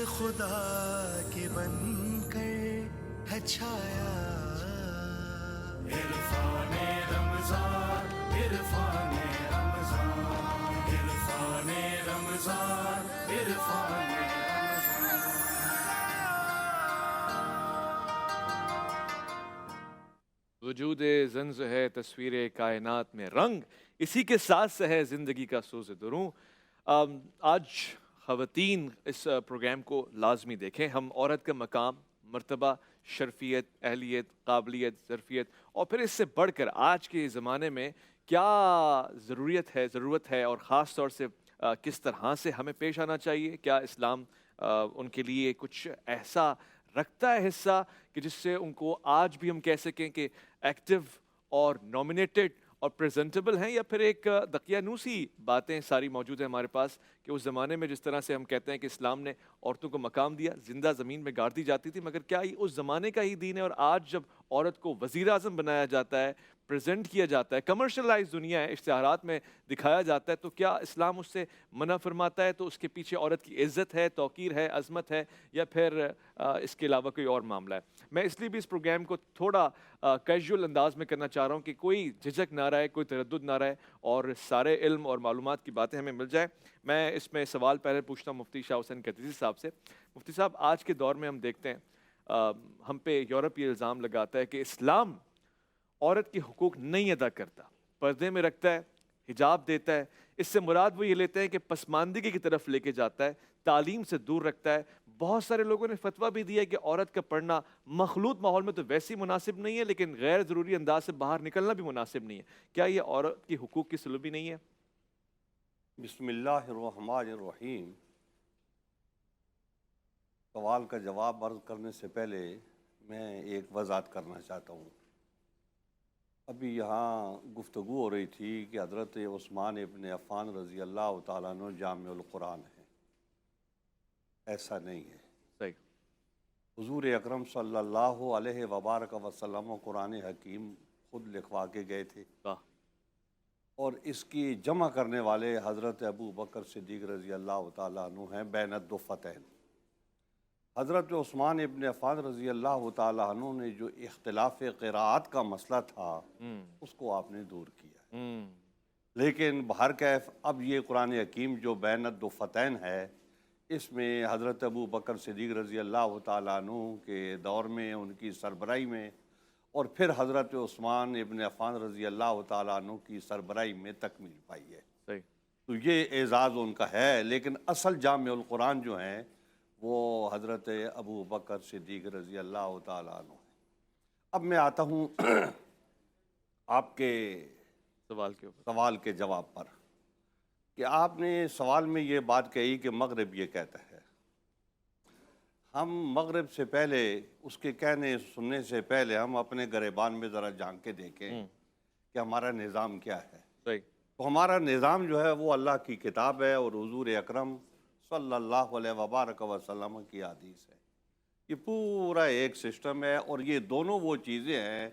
خدا کی بن کر ہے چھایا. عرفان رمضان، عرفان رمضان، عرفان رمضان، عرفان رمضان. وجود زنز ہے تصویر کائنات میں رنگ، اسی کے ساتھ سے ہے زندگی کا سوز دروں. آج خواتین اس پروگرام کو لازمی دیکھیں. ہم عورت کا مقام، مرتبہ، شرفیت، اہلیت، قابلیت، ظرفیت اور پھر اس سے بڑھ کر آج کے زمانے میں کیا ضرورت ہے اور خاص طور سے کس طرح سے ہمیں پیش آنا چاہیے. کیا اسلام ان کے لیے کچھ ایسا رکھتا ہے حصہ کہ جس سے ان کو آج بھی ہم کہہ سکیں کہ ایکٹیو اور نومینیٹڈ اور پریزنٹیبل ہیں، یا پھر ایک دقیانوسی باتیں ساری موجود ہیں ہمارے پاس کہ اس زمانے میں جس طرح سے ہم کہتے ہیں کہ اسلام نے عورتوں کو مقام دیا، زندہ زمین میں گاڑ دی جاتی تھی، مگر کیا یہ اس زمانے کا ہی دین ہے؟ اور آج جب عورت کو وزیر اعظم بنایا جاتا ہے، پریزنٹ کیا جاتا ہے، کمرشلائز دنیا ہے، اشتہارات میں دکھایا جاتا ہے، تو کیا اسلام اس سے منع فرماتا ہے؟ تو اس کے پیچھے عورت کی عزت ہے، توقیر ہے، عظمت ہے، یا پھر اس کے علاوہ کوئی اور معاملہ ہے؟ میں اس لیے بھی اس پروگرام کو تھوڑا کیجول انداز میں کرنا چاہ رہا ہوں کہ کوئی جھجک نہ رہے، کوئی تردد نہ رہے اور سارے علم اور معلومات کی باتیں ہمیں مل جائیں. میں اس میں سوال پہلے پوچھتا ہوں مفتی شاہ حسین قدیسی صاحب سے. مفتی صاحب، آج کے دور میں ہم دیکھتے ہیں ہم پہ یورپ یہ الزام لگاتا ہے کہ اسلام عورت کے حقوق نہیں ادا کرتا، پردے میں رکھتا ہے، حجاب دیتا ہے. اس سے مراد وہ یہ لیتے ہیں کہ پسماندگی کی طرف لے کے جاتا ہے، تعلیم سے دور رکھتا ہے. بہت سارے لوگوں نے فتویٰ بھی دیا کہ عورت کا پڑھنا مخلوط ماحول میں تو ویسے ہی مناسب نہیں ہے، لیکن غیر ضروری انداز سے باہر نکلنا بھی مناسب نہیں ہے. کیا یہ عورت کی حقوق کی سلوبی نہیں ہے؟ بسم اللہ الرحمن الرحیم. سوال کا جواب عرض کرنے سے پہلے میں ایک وضاحت کرنا چاہتا ہوں. ابھی یہاں گفتگو ہو رہی تھی کہ حضرت عثمان ابن عفان رضی اللہ تعالیٰ عنہ جامع القرآن ہے. ایسا نہیں ہے. صحیح. حضور اکرم صلی اللہ علیہ وبارک وسلم قرآن حکیم خود لکھوا کے گئے تھے، اور اس کی جمع کرنے والے حضرت ابو بکر صدیق رضی اللہ تعالیٰ عنہ ہیں بین الدفتین. حضرت عثمان ابن عفان رضی اللہ تعالیٰ عنہ نے جو اختلاف قراءت کا مسئلہ تھا اس کو آپ نے دور کیا. لیکن بہرکیف اب یہ قرآن حکیم جو بین الدفتین ہے، اس میں حضرت ابو بکر صدیق رضی اللہ تعالیٰ عنہ کے دور میں ان کی سربراہی میں، اور پھر حضرت عثمان ابن عفان رضی اللہ تعالیٰ عنہ کی سربراہی میں تکمیل پائی ہے. صحیح. تو یہ اعزاز ان کا ہے. لیکن اصل جامع القرآن جو ہیں وہ حضرت ابو بکر صدیق رضی اللہ تعالیٰ عنہ ہیں. اب میں آتا ہوں آپ کے سوال کے جواب پر، کہ آپ نے سوال میں یہ بات کہی کہ مغرب یہ کہتا ہے. ہم مغرب سے پہلے، اس کے کہنے سننے سے پہلے ہم اپنے گریبان میں ذرا جھانک کے دیکھیں کہ ہمارا نظام کیا ہے. صحیح. تو ہمارا نظام جو ہے وہ اللہ کی کتاب ہے اور حضور اکرم صلی اللہ علیہ وبارک وسلم کی حدیث ہے. یہ پورا ایک سسٹم ہے، اور یہ دونوں وہ چیزیں ہیں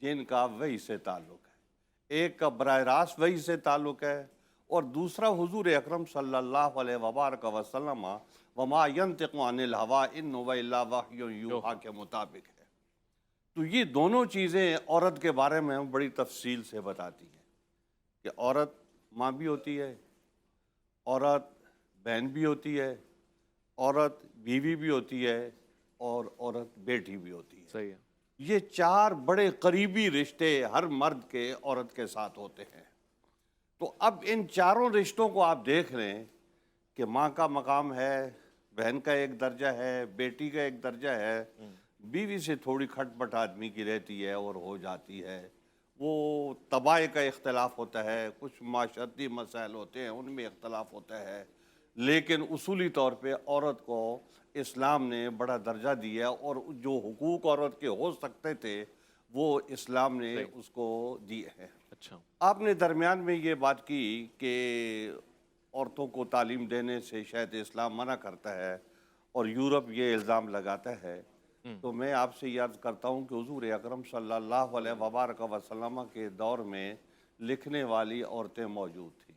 جن کا وحی سے تعلق ہے. ایک کا براہ راست وحی سے تعلق ہے، اور دوسرا حضور اکرم صلی اللہ علیہ وبارک وسلم وما ینطق عن الہوی ان هو الا وحی یوحی کے مطابق ہے. تو یہ دونوں چیزیں عورت کے بارے میں ہم بڑی تفصیل سے بتاتی ہیں کہ عورت ماں بھی ہوتی ہے، عورت بہن بھی ہوتی ہے، عورت بیوی بھی ہوتی ہے، اور عورت بیٹی بھی ہوتی ہے. صحیح ہے. یہ چار بڑے قریبی رشتے ہر مرد کے عورت کے ساتھ ہوتے ہیں. تو اب ان چاروں رشتوں کو آپ دیکھ لیں کہ ماں کا مقام ہے، بہن کا ایک درجہ ہے، بیٹی کا ایک درجہ ہے، بیوی سے تھوڑی کھٹ پٹ آدمی کی رہتی ہے اور ہو جاتی ہے. وہ طباع کا اختلاف ہوتا ہے، کچھ معاشرتی مسائل ہوتے ہیں ان میں اختلاف ہوتا ہے، لیکن اصولی طور پہ عورت کو اسلام نے بڑا درجہ دیا، اور جو حقوق عورت کے ہو سکتے تھے وہ اسلام نے اس کو دیے ہیں. اچھا. آپ نے درمیان میں یہ بات کی کہ عورتوں کو تعلیم دینے سے شاید اسلام منع کرتا ہے اور یورپ یہ الزام لگاتا ہے. تو میں آپ سے یہ عرض کرتا ہوں کہ حضور اکرم صلی اللہ علیہ وبارک وسلم کے دور میں لکھنے والی عورتیں موجود تھیں.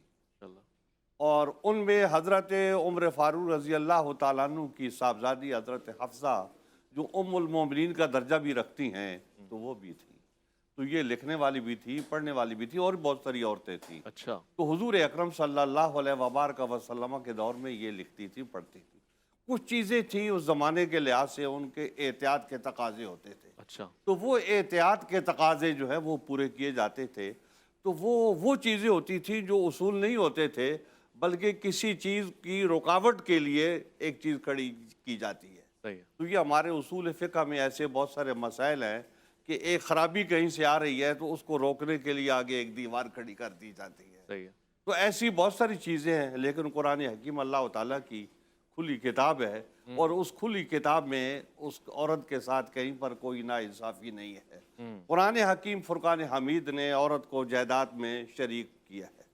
اور ان میں حضرت عمر فاروق رضی اللہ تعالیٰ عنہ کی صاحبزادی حضرت حفصہ جو ام المومنین کا درجہ بھی رکھتی ہیں تو وہ بھی تھی. تو یہ لکھنے والی بھی تھی, پڑھنے والی بھی تھی, اور بہت ساری عورتیں تھیں. اچھا. تو حضور اکرم صلی اللہ علیہ وبارک وسلم کے دور میں یہ لکھتی تھی, پڑھتی تھی. کچھ چیزیں تھیں اس زمانے کے لحاظ سے ان کے احتیاط کے تقاضے ہوتے تھے. اچھا. تو وہ احتیاط کے تقاضے جو ہے وہ پورے کیے جاتے تھے. تو وہ چیزیں ہوتی تھیں جو اصول نہیں ہوتے تھے, بلکہ کسی چیز کی رکاوٹ کے لیے ایک چیز کھڑی کی جاتی ہے. صحیح ہے. تو یہ ہمارے اصول فقہ میں ایسے بہت سارے مسائل ہیں کہ ایک خرابی کہیں سے آ رہی ہے تو اس کو روکنے کے لیے آگے ایک دیوار کھڑی کر دی جاتی ہے. صحیح ہے. تو ایسی بہت ساری چیزیں ہیں, لیکن قرآن حکیم اللہ تعالیٰ کی کھلی کتاب ہے, اور اس کھلی کتاب میں اس عورت کے ساتھ کہیں پر کوئی ناانصافی نہیں ہے. قرآن حکیم فرقان حمید نے عورت کو جائیداد میں شریک کیا ہے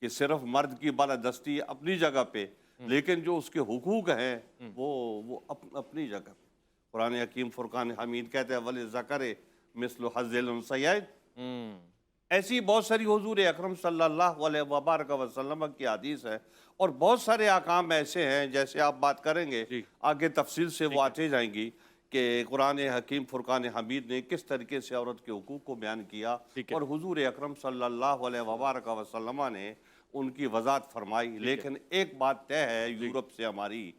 کہ صرف مرد کی بالادستی اپنی جگہ پہ, لیکن جو اس کے حقوق ہیں وہ اپنی جگہ پہ. قرآن حکیم فرقان حمید کہتے ہیں وَلِلذَّكَرِ مِثْلُ حَظِّ الْأُنثَيَيْنِ. ایسی بہت ساری حضور اکرم صلی اللہ علیہ وبارک وسلم کی حدیث ہے, اور بہت سارے احکام ایسے ہیں جیسے آپ بات کریں گے آگے تفصیل سے وہ آتے جائیں گی کہ قرآن حکیم فرقان حمید نے کس طریقے سے عورت کے حقوق کو بیان کیا, اور حضور اکرم صلی اللہ علیہ وبارک وسلم نے ان کی وضاحت فرمائی. لیکن ایک بات طے ہے یورپ سے ہماری,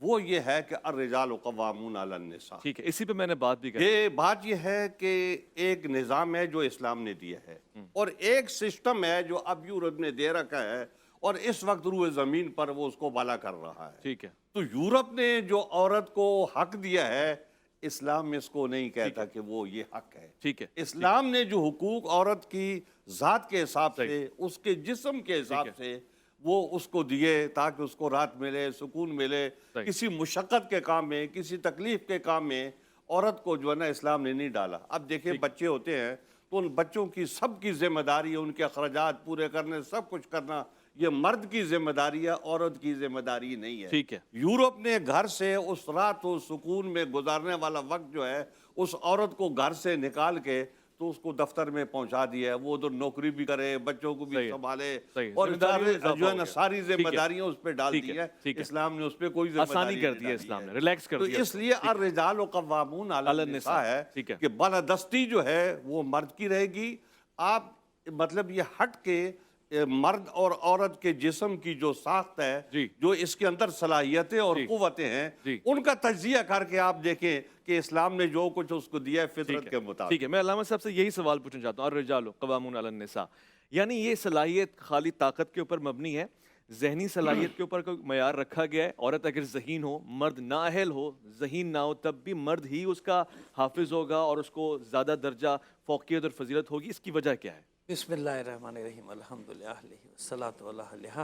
وہ یہ ہے کہ الرجال قوامون علی النساء. ٹھیک ہے, اسی پہ میں نے بات بھی کی. یہ بات یہ ہے کہ ایک نظام ہے جو اسلام نے دیا ہے, اور ایک سسٹم ہے جو اب یورپ نے دے رکھا ہے, اور اس وقت روئے زمین پر وہ اس کو بالا کر رہا ہے. ٹھیک ہے. تو یورپ نے جو عورت کو حق دیا ہے, اسلام میں اس کو نہیں کہتا کہ وہ یہ حق ہے. ٹھیک ہے. اسلام نے جو حقوق عورت کی ذات کے حساب سے, اس کے جسم کے حساب سے وہ اس کو دیے تاکہ اس کو راحت ملے, سکون ملے. کسی مشقت کے کام میں, کسی تکلیف کے کام میں عورت کو جو ہے نا اسلام نے نہیں ڈالا. اب دیکھیں بچے ہوتے ہیں تو ان بچوں کی سب کی ذمہ داری ہے, ان کے اخراجات پورے کرنے, سب کچھ کرنا یہ مرد کی ذمہ داری ہے, عورت کی ذمہ داری نہیں ہے. ٹھیک ہے. یورپ نے گھر سے اس رات و سکون میں گزارنے والا وقت جو ہے اس عورت کو گھر سے نکال کے تو اس کو دفتر میں پہنچا دیا ہے. وہ ادھر نوکری بھی کرے, بچوں کو بھی سنبھالے, اور جو ہے نا ساری ذمہ داریاں اس پہ ڈال دی ہے. اسلام نے اس پہ کوئی ذمہ داری آسانی کر دی ہے, اسلام نے ریلیکس کر دیا. تو اس لیے الرجال قوامون علی النساء ہے کہ بالادستی جو ہے وہ مرد کی رہے گی. آپ مطلب یہ ہٹ کے مرد اور عورت کے جسم کی جو ساخت ہے, جو اس کے اندر صلاحیتیں اور قوتیں ہیں, ان کا تجزیہ کر کے آپ دیکھیں کہ اسلام نے جو کچھ اس کو دیا ہے فطرت کے مطابق. ٹھیک ہے, میں علامہ صاحب سے یہی سوال پوچھنا چاہتا ہوں. الرجال قوامون علی النساء, یعنی یہ صلاحیت خالی طاقت کے اوپر مبنی ہے, ذہنی صلاحیت کے اوپر کوئی معیار رکھا گیا ہے؟ عورت اگر ذہین ہو, مرد نااہل ہو, ذہین نہ ہو, تب بھی مرد ہی اس کا حافظ ہوگا اور اس کو زیادہ درجہ فوقیت اور فضیلت ہوگی. اس کی وجہ کیا ہے؟ بسم اللہ الرحمن الرحیم, الحمدللہ والصلاۃ علیہ.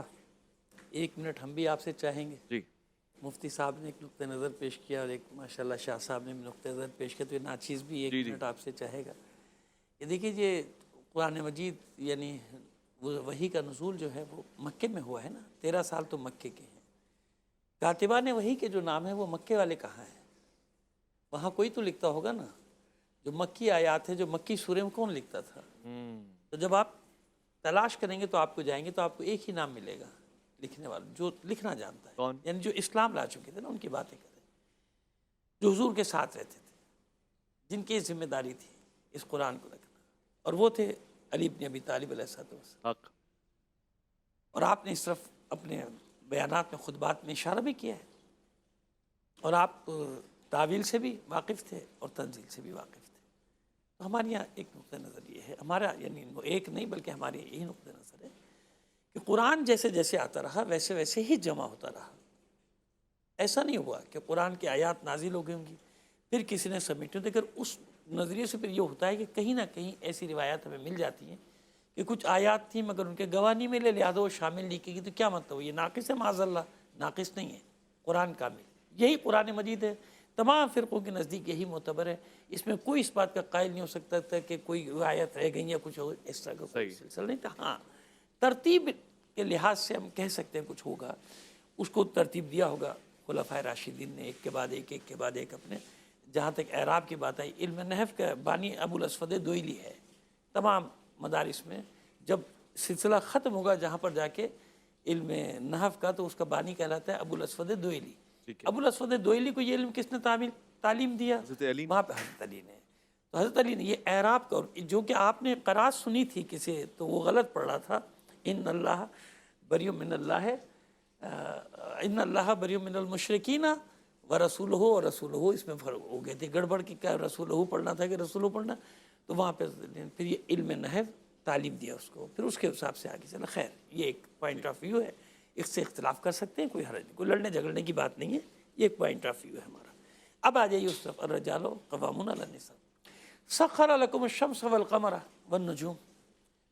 ایک منٹ ہم بھی آپ سے چاہیں گے. جی. مفتی صاحب نے ایک نقطہ نظر پیش کیا, اور ایک ماشاءاللہ شاہ صاحب نے بھی نقطہ نظر پیش کیا, تو یہ ناچیز بھی ایک منٹ آپ سے چاہے گا. یہ دیکھیے, یہ قرآن مجید یعنی وحی کا نزول جو ہے وہ مکے میں ہوا ہے نا. 13 سال تو مکے کے ہیں. کاتبان وحی کے جو نام ہے وہ مکے والے کہاں ہیں؟ وہاں کوئی تو لکھتا ہوگا نا. جو مکی آیات ہے, جو مکی سورے میں کون لکھتا تھا؟ تو جب آپ تلاش کریں گے تو آپ کو جائیں گے تو آپ کو ایک ہی نام ملے گا لکھنے والا, جو لکھنا جانتا ہے. یعنی جو اسلام لا چکے تھے نا, ان کی باتیں کریں, جو حضور کے ساتھ رہتے تھے, جن کی ذمہ داری تھی اس قرآن کو رکھنا, اور وہ تھے علی بن ابی طالب علیہ السلام. اور آپ نے اس طرف اپنے بیانات میں, خطبات میں اشارہ بھی کیا ہے, اور آپ تعویل سے بھی واقف تھے اور تنزیل سے بھی واقف تھے. تو ہمارے یہاں ایک نقطہ نظر یہ ہے, ہمارا یعنی ایک نہیں بلکہ ہمارے یہی نقطہ نظر ہے کہ قرآن جیسے جیسے آتا رہا ویسے ویسے ہی جمع ہوتا رہا. ایسا نہیں ہوا کہ قرآن کی آیات نازل ہو گئی ہوں گی پھر کسی نے سمیٹی. دیکھر اس نظریے سے پھر یہ ہوتا ہے کہ کہیں نہ کہیں ایسی روایات ہمیں مل جاتی ہیں کہ کچھ آیات تھیں مگر ان کے گواہ نہیں ملے, لہٰذا وہ شامل نہیں کی گئی. تو کیا مطلب, یہ ناقص ہے؟ معاذ اللہ, ناقص نہیں ہے, قرآن کامل. یہی قرآن مجید ہے. تمام فرقوں کے نزدیک یہی معتبر ہے. اس میں کوئی اس بات کا قائل نہیں ہو سکتا تھا کہ کوئی روایت رہ گئی یا کچھ اس طرح کا کوئی سلسلہ نہیں تھا. ہاں, ترتیب کے لحاظ سے ہم کہہ سکتے ہیں کچھ ہوگا, اس کو ترتیب دیا ہوگا خلفائے راشدین نے, ایک کے بعد ایک, ایک کے بعد ایک اپنے. جہاں تک اعراب کی بات آئی, علم نحو کا بانی ابو الاسود دوئلی ہے. تمام مدارس میں جب سلسلہ ختم ہوگا جہاں پر جا کے علم نحو کا تو اس کا بانی کہلاتا ہے ابو الاسود دوئلی. ٹھیک ہے. ابو الاسود دوئلی کو یہ علم کس نے تعلیم دیا؟ حضرت علی نے. وہاں پہ حضرت علی نے. تو حضرت علی نے یہ اعراب کا جو کہ آپ نے قرات سنی تھی کسی تو وہ غلط پڑھ رہا تھا. ان اللہ بری من اللہ ہے، ان اللہ بری من المشرکین و رسولہ و رسولہ، اس میں فرق ہو گئے تھے گڑبڑ کی، کیا رسولہ پڑھنا تھا کہ رسولہ پڑھنا. تو وہاں پہ پھر یہ علم نحو تعلیم دیا اس کو، پھر اس کے حساب سے آگے چلا. خیر یہ ایک پوائنٹ آف ویو ہے، اس سے اختلاف کر سکتے ہیں، کوئی حرج نہیں، کوئی لڑنے جھگڑنے کی بات نہیں ہے، یہ ایک پوائنٹ آف ویو ہے ہمارا. اب آ جائیے اس طرف. الرجال قوامون علی النساء سخر لکم الشمس والقمر والنجوم،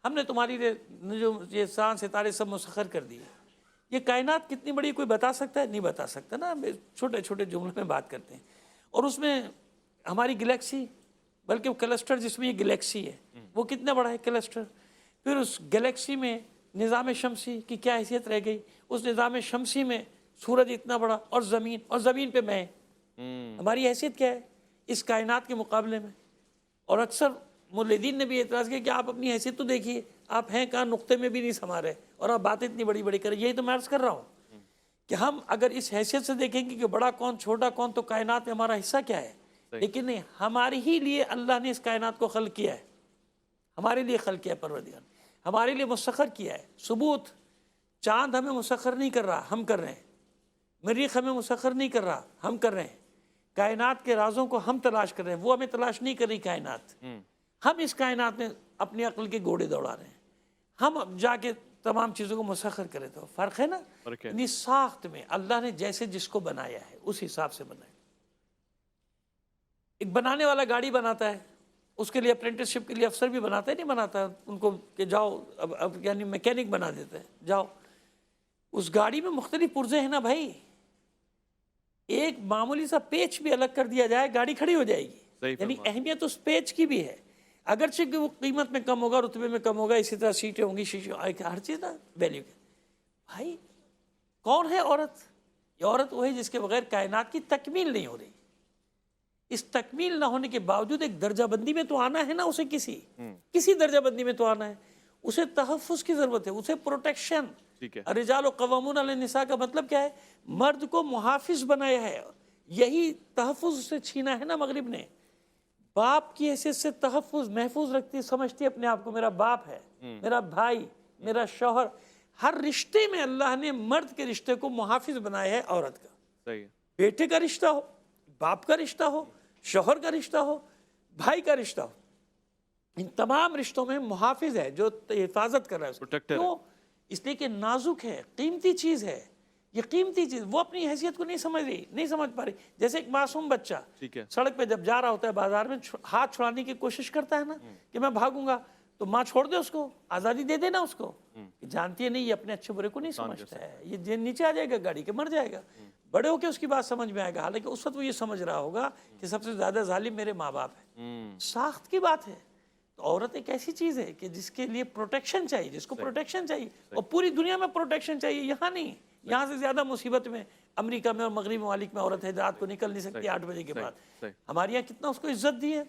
ہم نے تمہاری لیے نجوم، یہ چاند ستارے سب مسخر کر دیے. یہ کائنات کتنی بڑی کوئی بتا سکتا ہے؟ نہیں بتا سکتا نا. چھوٹے چھوٹے جملوں میں بات کرتے ہیں. اور اس میں ہماری گلیکسی، بلکہ کلسٹر جس میں یہ گلیکسی ہے وہ کتنا بڑا ہے کلسٹر. پھر اس گلیکسی میں نظام شمسی کی کیا حیثیت رہ گئی، اس نظام شمسی میں سورج اتنا بڑا، اور زمین پہ میں، ہماری حیثیت کیا ہے اس کائنات کے مقابلے میں. اور اکثر مولدین نے بھی اعتراض کیا کہ آپ اپنی حیثیت تو دیکھیے، آپ ہیں کہاں، نقطے میں بھی نہیں سما رہے اور آپ باتیں اتنی بڑی بڑی کریں. یہی تو میں عرض کر رہا ہوں کہ ہم اگر اس حیثیت سے دیکھیں گے کہ بڑا کون چھوٹا کون، تو کائنات میں ہمارا حصہ کیا ہے. لیکن نہیں، ہمارے ہی لیے اللہ نے اس کائنات کو خلق کیا ہے، ہمارے لیے خلق کیا ہے پروردگار، ہمارے لیے مسخر کیا ہے. ثبوت، چاند ہمیں مسخر نہیں کر رہا، ہم کر رہے ہیں. مریخ ہمیں مسخر نہیں کر رہا، ہم کر رہے ہیں. کائنات کے رازوں کو ہم تلاش کر رہے ہیں، وہ ہمیں تلاش نہیں کر رہی کائنات. ہم اس کائنات میں اپنی عقل کے گھوڑے دوڑا رہے ہیں، ہم اب جا کے تمام چیزوں کو مسخر کرے. تو فرق ہے نا. یعنی ساخت میں اللہ نے جیسے جس کو بنایا ہے اس حساب سے بنایا. ایک بنانے والا گاڑی بناتا ہے، اس کے لیے اپرینٹسشپ کے لیے افسر بھی بناتا ہے، نہیں بناتا ان کو کہ جاؤ اب یعنی میکینک بنا دیتا ہے، جاؤ. اس گاڑی میں مختلف پرزے ہیں نا بھائی، ایک معمولی سا پیچ بھی الگ کر دیا جائے گاڑی کھڑی ہو جائے گی. یعنی اہمیت اس پیچ کی بھی ہے، اگرچہ کہ وہ قیمت میں کم ہوگا، رتبے میں کم ہوگا، اسی طرح سیٹیں ہوں گی، شیشے، ہر چیز نا ویلیو کی. بھائی کون ہے عورت؟ یہ عورت وہ ہے جس کے بغیر کائنات کی تکمیل نہیں ہو رہی. اس تکمیل نہ ہونے کے باوجود ایک درجہ بندی میں تو آنا ہے نا، اسے کسی درجہ بندی میں تو آنا ہے. اسے تحفظ کی ضرورت ہے، اسے پروٹیکشن. الرجال قوامون علی النساء کا مطلب کیا ہے؟ مرد کو محافظ بنایا ہے. یہی تحفظ سے چھینا ہے نا مغرب نے. باپ کی حیثیت سے تحفظ محفوظ رکھتی، سمجھتی اپنے آپ کو میرا باپ ہے، میرا بھائی، میرا شوہر. ہر رشتے میں اللہ نے مرد کے رشتے کو محافظ بنایا ہے عورت کا. بیٹے کا رشتہ ہو، باپ کا رشتہ ہو، شوہر کا رشتہ ہو، بھائی کا رشتہ ہو، ان تمام رشتوں میں محافظ ہے جو حفاظت کر رہا ہے. کیوں؟ اس لیے کہ نازک ہے، قیمتی چیز ہے. یہ قیمتی چیز وہ اپنی حیثیت کو نہیں سمجھ رہی، نہیں سمجھ پا رہی. جیسے ایک معصوم بچہ سڑک پہ جب جا رہا ہوتا ہے بازار میں، ہاتھ چھڑانے کی کوشش کرتا ہے نا کہ میں بھاگوں گا، تو ماں چھوڑ دے اس کو، آزادی دے دے نا اس کو. جانتی ہے نہیں یہ اپنے اچھے برے کو نہیں سمجھتا ہے، یہ نیچے آ جائے گا گاڑی کے، مر جائے گا. بڑے ہو کے اس کی بات سمجھ میں آئے گا، حالانکہ اس وقت وہ یہ سمجھ رہا ہوگا کہ سب سے زیادہ ظالم میرے ماں باپ ہیں. ساخت کی بات ہے. تو عورت ایک ایسی چیز ہے کہ جس کے لیے پروٹیکشن چاہیے، جس کو پروٹیکشن چاہیے، اور پوری دنیا میں پروٹیکشن چاہیے. یہاں نہیں، یہاں سے زیادہ مصیبت میں امریکہ میں اور مغربی ممالک میں عورت ہے، رات کو نکل نہیں سکتی 8 بجے کے بعد. ہمارے یہاں کتنا اس کو عزت دی ہے.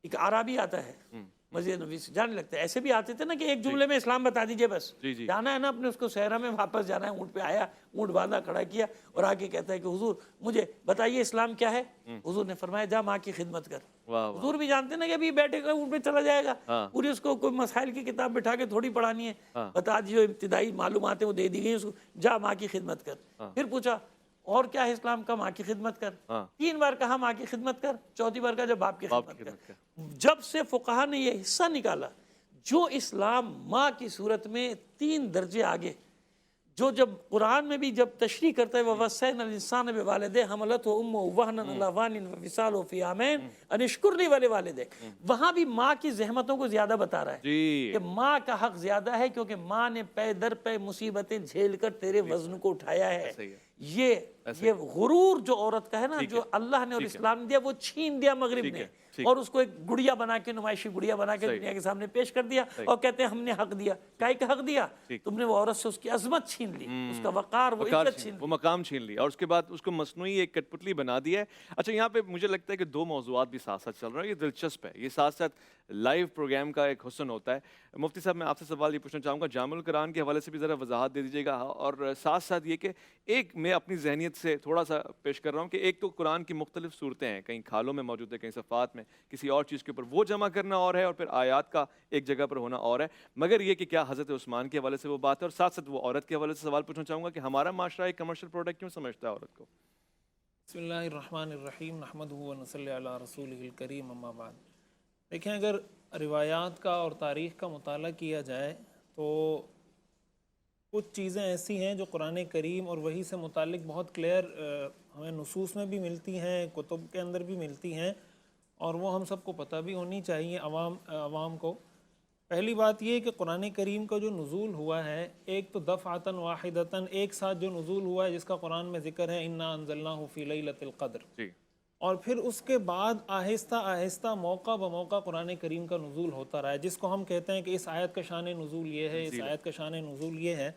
ایک عربی آتا ہے مسجد نبی سے، جانے لگتا ہے. ایسے بھی آتے تھے نا کہ ایک جملے میں اسلام بتا دیجئے بس، جانا ہے نا اپنے اس کو صحرا میں واپس جانا ہے. اونٹ پہ آیا، اونٹ باندھا کھڑا کیا اور آگے کہتا ہے کہ حضور مجھے بتائیے اسلام کیا ہے. حضور نے فرمایا جا ماں کی خدمت کر. حضور بھی جانتے نا کہ ابھی بیٹھے گا اونٹ پہ چلا جائے گا، پوری اس کو کوئی مسائل کی کتاب بٹھا کے تھوڑی پڑھانی ہے. بتا جو ابتدائی معلومات ہیں وہ دے دی گئی اس کو، جا ماں کی خدمت کر. پھر پوچھا اور کیا ہے اسلام کا؟ ماں کی خدمت کر. 3 بار کہا ماں کی خدمت کر، 4تھی بار کہا جب باپ کی خدمت کر. جب سے فقہا نے یہ حصہ نکالا، جو اسلام ماں کی صورت میں 3 درجے آگے، جو جب قرآن میں بھی جب تشریح کرتا ہے وَوَصَّيْنَا الْإِنسَانَ بِوَالِدَيْهِ حَمَلَتْهُ أُمُّهُ وَهْنًا عَلَىٰ وَهْنٍ وَفِصَالُهُ فِي عَامَيْنِ أَنِ اشْكُرْ لِي وَلِوَالِدَيْكَ، وہاں بھی ماں کی زحمتوں کو زیادہ بتا رہا ہے کہ ماں کا حق زیادہ ہے، کیونکہ ماں نے پے در پے مصیبتیں جھیل کر تیرے وزن کو اٹھایا ہے. یہ غرور جو عورت کا ہے نا، جو اللہ نے اور اسلام نے دیا، وہ چھین دیا مغرب نے، اور اس کو ایک گڑیا بنا کے، نمائشی گڑیا بنا کے دنیا کے سامنے پیش کر دیا، اور کہتے ہیں ہم نے حق دیا. کائی کا حق دیا؟ تم نے وہ عورت سے اس کی عظمت چھین لی، اس کا وقار، وہ عزت چھین لی، وہ مقام چھین لیا، اور اس کے بعد اس کو مصنوعی ایک کٹ پتلی بنا دیا ہے. اچھا، یہاں پہ مجھے لگتا ہے کہ دو موضوعات بھی ساتھ ساتھ چل رہے ہیں. یہ دلچسپ ہے، یہ ساتھ ساتھ لائیو پروگرام کا ایک حسن ہوتا ہے. مفتی صاحب، میں آپ سے سوال یہ پوچھنا چاہوں گا، جامع القرآن کے حوالے سے بھی ذرا وضاحت دے دیجیے گا، اور ساتھ ساتھ یہ کہ ایک میں اپنی ذہنیت سے تھوڑا سا پیش کر رہا ہوں کہ ایک تو قرآن کی مختلف صورتیں ہیں، کہیں کھالوں میں موجود ہے، کہیں صفات میں، کسی اور چیز کے اوپر، وہ جمع کرنا اور ہے، اور پھر آیات کا ایک جگہ پر ہونا اور ہے. مگر یہ کہ کیا حضرت عثمان کے حوالے سے وہ بات ہے، اور ساتھ ساتھ وہ عورت کے حوالے سے سوال پوچھنا چاہوں گا کہ ہمارا معاشرہ ایک کمرشل پروڈکٹ کیوں سمجھتا ہے عورت کو؟ بسم اللہ الرحمن الرحیم، نحمدہ و نصلی علی رسولہ الکریم، اما بعد. دیکھیں، اگر روایات کا اور تاریخ کا مطالعہ کیا جائے تو کچھ چیزیں ایسی ہیں جو قرآن کریم اور وحی سے متعلق بہت کلیئر ہمیں نصوص میں بھی ملتی ہیں، کتب کے اندر بھی ملتی ہیں، اور وہ ہم سب کو پتہ بھی ہونی چاہیے، عوام کو. پہلی بات یہ کہ قرآن کریم کا جو نزول ہوا ہے، ایک تو دفعتاً واحدتاً ایک ساتھ جو نزول ہوا ہے، جس کا قرآن میں ذکر ہے، انا انزلناہ فی لیلۃ القدر، اور پھر اس کے بعد آہستہ آہستہ موقع بموقع قرآن کریم کا نزول ہوتا رہا ہے، جس کو ہم کہتے ہیں کہ اس آیت کا شان نزول یہ ہے، اس آیت کا شان نزول یہ ہے.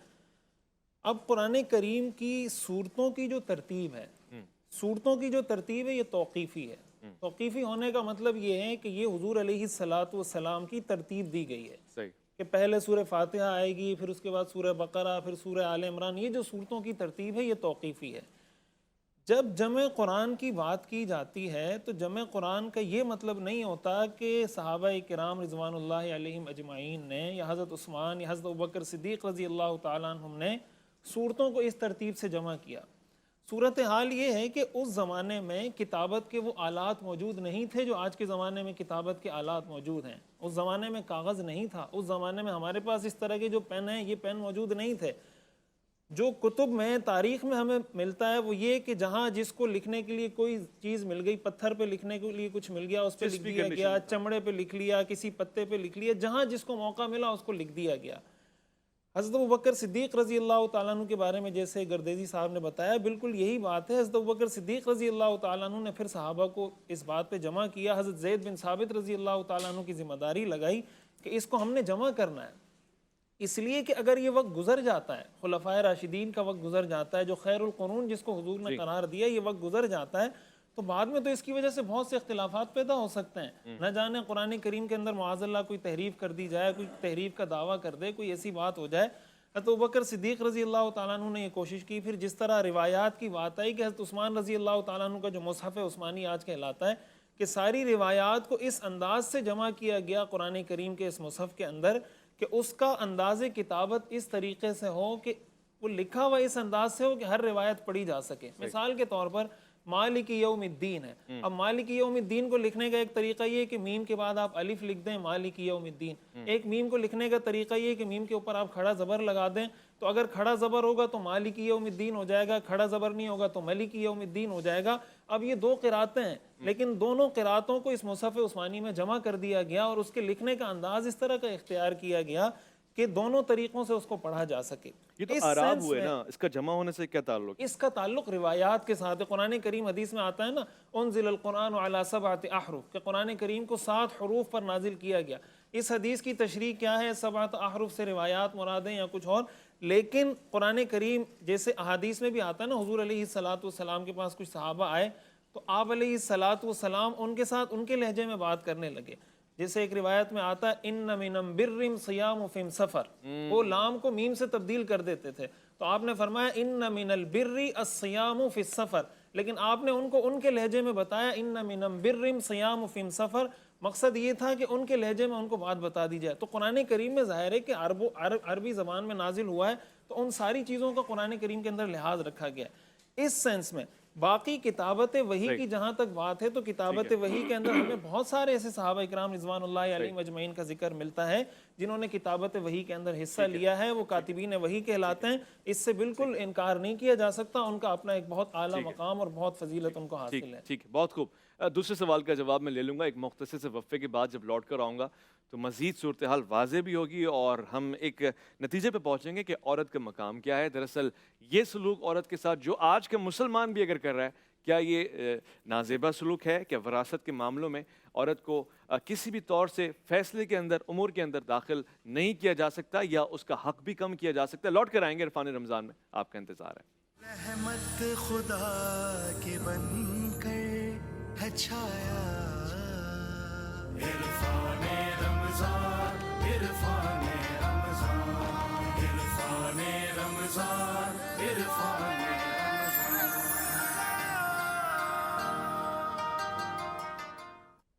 اب قرآن کریم کی صورتوں کی جو ترتیب ہے، یہ توقیفی ہے. توقیفی ہونے کا مطلب یہ ہے کہ یہ حضور علیہ الصلاۃ والسلام کی ترتیب دی گئی ہے کہ پہلے سورہ فاتحہ آئے گی، پھر اس کے بعد سورہ بقرہ، پھر سورہ آل عمران. یہ جو صورتوں کی ترتیب ہے، یہ توقیفی ہے. جب جمع قرآن کی بات کی جاتی ہے تو جمع قرآن کا یہ مطلب نہیں ہوتا کہ صحابہ کرام رضوان اللہ علیہم اجمعین نے، یا حضرت عثمان یا حضرت ابوبکر صدیق رضی اللہ تعالیٰ عنہم نے صورتوں کو اس ترتیب سے جمع کیا. صورتحال یہ ہے کہ اس زمانے میں کتابت کے وہ آلات موجود نہیں تھے جو آج کے زمانے میں کتابت کے آلات موجود ہیں. اس زمانے میں کاغذ نہیں تھا، اس زمانے میں ہمارے پاس اس طرح کے جو پین ہیں، یہ پین موجود نہیں تھے. جو کتب میں، تاریخ میں ہمیں ملتا ہے وہ یہ کہ جہاں جس کو لکھنے کے لیے کوئی چیز مل گئی، پتھر پہ لکھنے کے لیے کچھ مل گیا، اس پہ لکھ دیا گیا، چمڑے پہ لکھ لیا، کسی پتے پہ لکھ لیا، جہاں جس کو موقع ملا اس کو لکھ دیا گیا. حضرت ابوبکر صدیق رضی اللہ تعالیٰ عنہ کے بارے میں جیسے گردیزی صاحب نے بتایا، بالکل یہی بات ہے. حضرت ابوبکر صدیق رضی اللہ تعالیٰ عنہ نے پھر صحابہ کو اس بات پہ جمع کیا. حضرت زید بن ثابت رضی اللہ تعالیٰ عنہ کی ذمہ داری لگائی کہ اس کو ہم نے جمع کرنا ہے، اس لیے کہ اگر یہ وقت گزر جاتا ہے، خلفائے راشدین کا وقت گزر جاتا ہے، جو خیر القرون جس کو حضور نے قرار دیا، یہ وقت گزر جاتا ہے، تو بعد میں تو اس کی وجہ سے بہت سے اختلافات پیدا ہو سکتے ہیں. نہ جانے قرآن کریم کے اندر معاذ اللہ کوئی تحریف کر دی جائے، کوئی تحریف کا دعویٰ کر دے، کوئی ایسی بات ہو جائے. حضرت ابوبکر صدیق رضی اللہ تعالیٰ عنہ نے یہ کوشش کی. پھر جس طرح روایات کی بات آئی کہ حضرت عثمان رضی اللہ تعالیٰ عنہ کا جو مصحف عثمانی آج کہلاتا ہے، کہ ساری روایات کو اس انداز سے جمع کیا گیا قرآن کریم کے اس مصحف کے اندر کہ اس کا انداز کتابت اس طریقے سے ہو کہ وہ لکھا ہوا اس انداز سے ہو کہ ہر روایت پڑھی جا سکے. مثال کے طور پر مالک یوم الدین ہے. اب مالک یوم الدین کو لکھنے کا ایک طریقہ یہ ہے کہ میم کے بعد آپ الف لکھ دیں، مالک یوم الدین. ایک میم کو لکھنے کا طریقہ یہ ہے کہ میم کے اوپر آپ کھڑا زبر لگا دیں، تو اگر کھڑا زبر ہوگا تو مالک یوم الدین ہو جائے گا، کھڑا زبر نہیں ہوگا تو ملک یوم الدین ہو جائے گا. اب یہ دو قراتیں ہیں، لیکن دونوں قراتوں کو اس مصحف عثمانی میں جمع کر دیا گیا، اور اس کے لکھنے کا انداز اس طرح کا اختیار کیا گیا کہ دونوں طریقوں سے اس کو پڑھا جا سکے. یہ تو آراب ہوئے نا، اس کا جمع ہونے سے کیا تعلق؟ اس کا تعلق روایات کے ساتھ ہے. قرآن کریم حدیث میں آتا ہے نا، انزل القرآن علی 7 احرف، کہ قرآن کریم کو 7 حروف پر نازل کیا گیا. اس حدیث کی تشریح کیا ہے؟ 7 احرف سے روایات مراد ہیں یا کچھ اور، لیکن قرآن کریم جیسے احادیث میں بھی آتا ہے نا، حضور علیہ الصلاۃ والسلام کے پاس کچھ صحابہ آئے تو آپ علیہ الصلاۃ والسلام ان کے ساتھ ان کے لہجے میں بات کرنے لگے. جیسے ایک روایت میں آتا ہے ان من برم صیام فی سفر، وہ لام کو میم سے تبدیل کر دیتے تھے، تو آپ نے فرمایا ان من البر الصیام فی السفر، لیکن آپ نے ان کو ان کے لہجے میں بتایا ان من برم صیام فی سفر. مقصد یہ تھا کہ ان کے لہجے میں ان کو بات بتا دی جائے. تو قرآن کریم میں ظاہر ہے کہ عربی زبان میں نازل ہوا ہے، تو ان ساری چیزوں کا قرآن کریم کے اندر لحاظ رکھا گیا. اس سینس میں باقی کتابت وحی کی جہاں تک بات ہے تو کتابت وحی کے اندر ہمیں بہت سارے ایسے صحابہ اکرام رضوان اللہ علیہم اجمعین کا ذکر ملتا ہے جنہوں نے کتابت وحی کے اندر حصہ لیا ہے وہ کاتبین وحی کہلاتے ہیں. اس سے بالکل انکار نہیں کیا جا سکتا. ان کا اپنا ایک بہت اعلیٰ مقام اور بہت فضیلت ان کو حاصل ہے. ٹھیک ہے، بہت خوب. دوسرے سوال کا جواب میں لے لوں گا. ایک مختصر سے وقفے کے بعد جب لوٹ کر آؤں گا تو مزید صورتحال واضح بھی ہوگی اور ہم ایک نتیجے پہ پہنچیں گے کہ عورت کا مقام کیا ہے. دراصل یہ سلوک عورت کے ساتھ جو آج کے مسلمان بھی اگر کر رہا ہے، کیا یہ نازیبہ سلوک ہے؟ کیا وراثت کے معاملوں میں عورت کو کسی بھی طور سے فیصلے کے اندر، امور کے اندر داخل نہیں کیا جا سکتا یا اس کا حق بھی کم کیا جا سکتا ہے؟ لوٹ کر آئیں گے عرفان رمضان میں، آپ کا انتظار ہے. رحمت خدا کی بن کر ہے چھایا. عرفان رمضان، عرفان رمضان، عرفان رمضان، عرفان رمضان.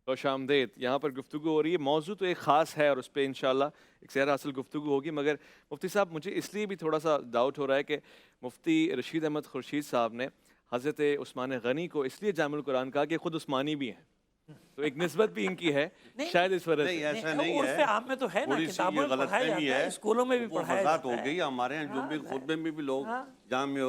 خوش آمدید. یہاں پر گفتگو ہو رہی ہے، موضوع تو ایک خاص ہے اور اس پہ انشاءاللہ ایک سیر حاصل گفتگو ہوگی. مگر مفتی صاحب مجھے اس لیے بھی تھوڑا سا ڈاؤٹ ہو رہا ہے کہ مفتی رشید احمد خورشید صاحب نے حضرت عثمان غنی کو اس لیے جامع القرآن کہا کہ خود عثمانی بھی ہیں، تو ایک نسبت بھی ان کی ہے شاید اس وجہ سے. نہیں ایسا نہیں عرف ہے، عام میں تو ہے نا، تھوڑی سی کتابوں یہ میں غلط پڑھایا فہمی جاتا ہے، اسکولوں میں بھی وہ پڑھایا وضاحت جاتا ہو ہے. گئی. ہمارے یہاں جو بھی خطبے میں بھی لوگ جامع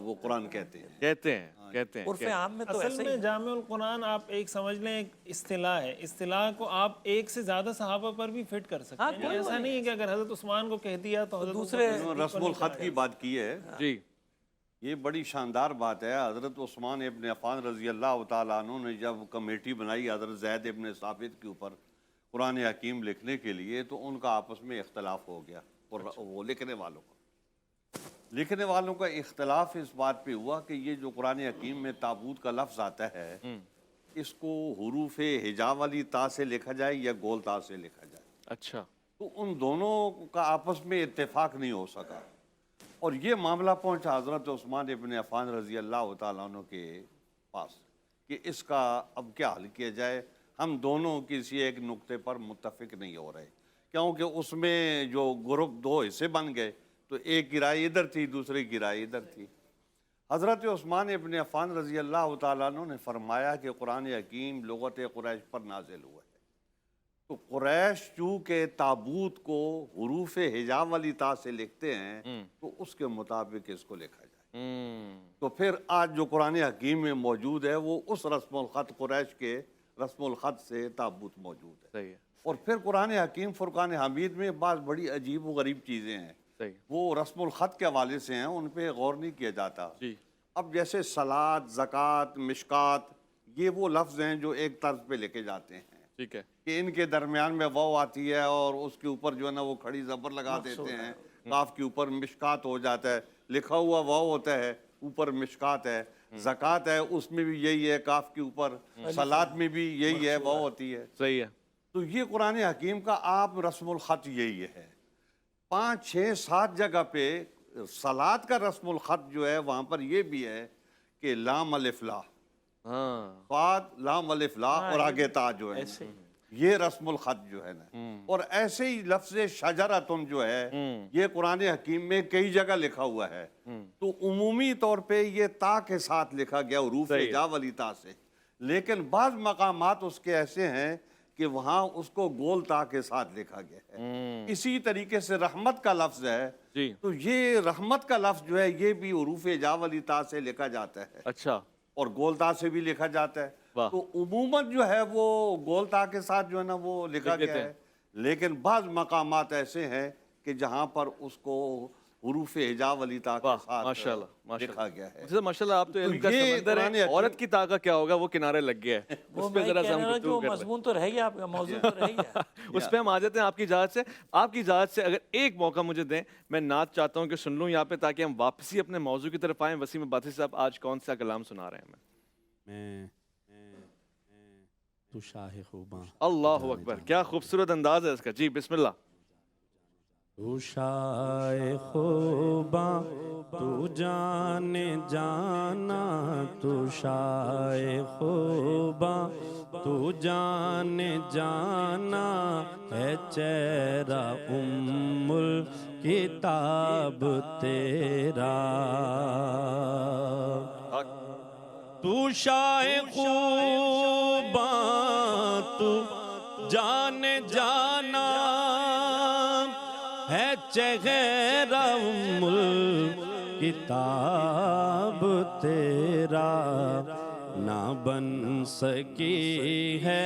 وہ قرآن کہتے ہیں. کہتے ہیں عرف عام میں تو اصل ایسا میں ہی جامع القرآن آپ ایک سمجھ لیں ایک اصطلاح ہے. اصطلاح کو آپ ایک سے زیادہ صحابہ پر بھی فٹ کر سکتے ہیں. ایسا نہیں ہے کہ اگر حضرت عثمان کو کہہ دیا تو حضرت دوسرے رسم الخط کی بات کی ہے، جی یہ بڑی شاندار بات ہے. حضرت عثمان ابن عفان رضی اللہ تعالیٰ عنہ نے جب کمیٹی بنائی حضرت زید ابن ثابت کے اوپر قرآن حکیم لکھنے کے لیے، تو ان کا آپس میں اختلاف ہو گیا. اور وہ لکھنے والوں کا اختلاف اس بات پہ ہوا کہ یہ جو قرآن حکیم میں تابوت کا لفظ آتا ہے، اس کو حروف ہجا والی تا سے لکھا جائے یا گول تا سے لکھا جائے. اچھا. تو ان دونوں کا آپس میں اتفاق نہیں ہو سکا اور یہ معاملہ پہنچا حضرت عثمان ابن عفان رضی اللہ تعالیٰ عنہ کے پاس کہ اس کا اب کیا حل کیا جائے. ہم دونوں کسی ایک نقطے پر متفق نہیں ہو رہے، کیونکہ اس میں جو گروپ دو حصے بن گئے، تو ایک کی رائے ادھر تھی، دوسرے کی رائے ادھر تھی. حضرت عثمان ابن عفان رضی اللہ تعالیٰ عنہ نے فرمایا کہ قرآن حکیم لغت قریش پر نازل ہوا ہے، تو قریش چونکہ تابوت کو حروف ہجا والی تا سے لکھتے ہیں تو اس کے مطابق اس کو لکھا جائے. تو پھر آج جو قرآن حکیم میں موجود ہے وہ اس رسم الخط قریش کے رسم الخط سے تابوت موجود ہے. صحیح ہے. اور پھر قرآن حکیم فرقان حمید میں بعض بڑی عجیب و غریب چیزیں ہیں، صحیح. وہ رسم الخط کے حوالے سے ہیں، ان پہ غور نہیں کیا جاتا. جی. اب جیسے صلاۃ، زکوٰۃ، مشکات، یہ وہ لفظ ہیں جو ایک طرز پہ لکھے جاتے ہیں ٹھیک ہے. کہ ان کے درمیان میں واو آتی ہے اور اس کے اوپر جو ہے نا وہ کھڑی زبر لگا دیتے ہیں، کاف کے اوپر مشکات ہو جاتا ہے، لکھا ہوا واو ہوتا ہے، اوپر مشکات ہے. زکوٰۃ ہے اس میں بھی یہی ہے، کاف کے اوپر. صلاۃ میں بھی یہی ہے، واو ہوتی ہے. صحیح ہے. تو یہ قرآن حکیم کا آپ رسم الخط یہی ہے. 5 6 7 جگہ پہ صلاۃ کا رسم الخط جو ہے وہاں پر یہ بھی ہے کہ لام الف لا، ہاں فاد لام الف لا اور آگے تا جو ہے یہ رسم الخط جو ہے نا. اور ایسے ہی لفظ شجرتن جو ہے یہ قرآن حکیم میں کئی جگہ لکھا ہوا ہے. تو عمومی طور پہ یہ تا کے ساتھ لکھا گیا حروف ہجا والی تا سے، لیکن بعض مقامات اس کے ایسے ہیں کہ وہاں اس کو گول تا کے ساتھ لکھا گیا ہے. اسی طریقے سے رحمت کا لفظ ہے، جی. تو یہ رحمت کا لفظ جو ہے یہ بھی حروف ہجا والی تا سے لکھا جاتا ہے اچھا. اور گول تا سے بھی لکھا جاتا ہے. تو عموماً جو ہے وہ گول تا کے ساتھ جو ہے نا وہ لکھا گیا ہے، لیکن بعض مقامات ایسے ہیں کہ جہاں پر اس کو حروف ہجا والی تا کے ساتھ لکھا گیا ہے. ماشاءاللہ آپ تو علم کا سمندر ہے. عورت کی تا کا کیا ہوگا وہ کنارے لگ گیا ہے. اس پہ ذرا ہم گفتگو کریں. مضمون تو رہ گیا آپ کا، موضوع تو رہ گیا. اس پہ ہم آ جاتے ہیں آپ کی اجازت سے. آپ کی اجازت سے اگر ایک موقع مجھے دیں، میں نعت چاہتا ہوں کہ سن لوں یہاں پہ تاکہ ہم واپسی اپنے موضوع کی طرف آئیں. وسیم عباسی صاحب آج کون سا کلام سنا رہے ہیں ہمیں؟ تو شاہ خوباں. اللہ اکبر، کیا خوبصورت انداز ہے اس کا. جی بسم اللہ. تو شاہ خوباں تو جان جانا، تو شاہ خوباں تو جان جانا، ہے چہرہ ام الکتاب تیرا. تو شاہ خوباں تو جان جانا، چہرہ ام الکتاب تیرا نہ بن سکی ہے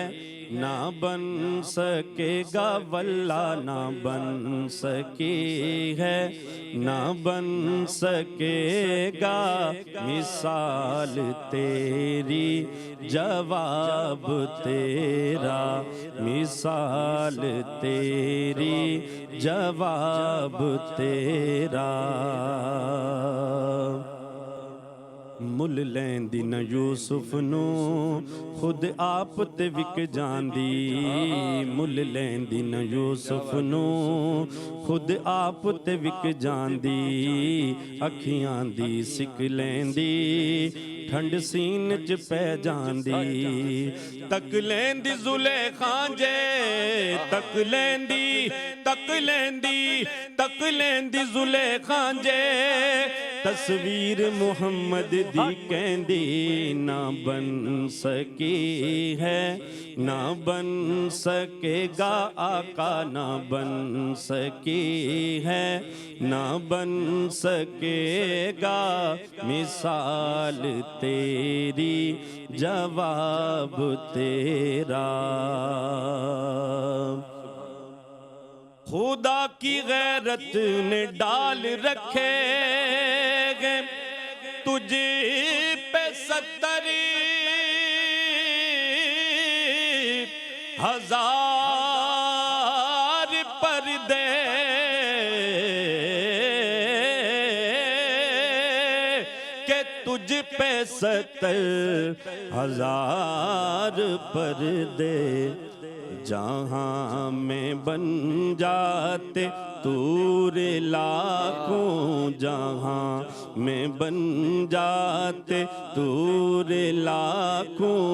نہ بن سکے گا واللہ نہ بن سکی ہے نہ بن سکے گا مثال تیری جواب تیرا مثال تیری جواب تیرا مل لیندی نہ یوسف نو خود آپ تے وک جاندی مل لیندی نہ یوسف نو خود آپ تے وک جاندی اکھیاں دی سک لیندی ٹھنڈ سین چ پہ جاندی تک لیندی زلیخاں جے تک لیندی زلیخاں جے تصویر محمد دی کہندی نہ بن سکی ہے نہ بن سکے گا آقا نہ بن سکی ہے نہ بن سکے گا مثال تیری جواب تیرا خدا کی غیرت نے ڈال رکھے گے تجھ پہ 70,000 پردے کہ تجھ پہ 70,000 پردے جہاں میں بن جاتے تور لاکھوں جہاں میں بن جاتے تور لاکھوں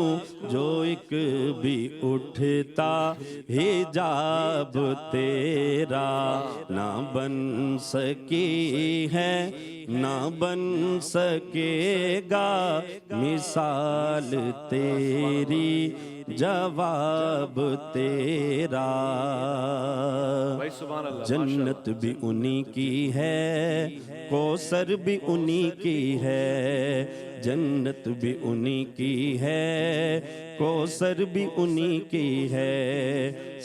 جو ایک بھی اٹھتا حجاب تیرا نہ بن سکی ہے نہ بن سکے گا مثال تیری جواب تیرا جنت بھی انہی کی ہے کوثر بھی انہی کی ہے جنت بھی انہی کی ہے کوثر بھی انہی کی ہے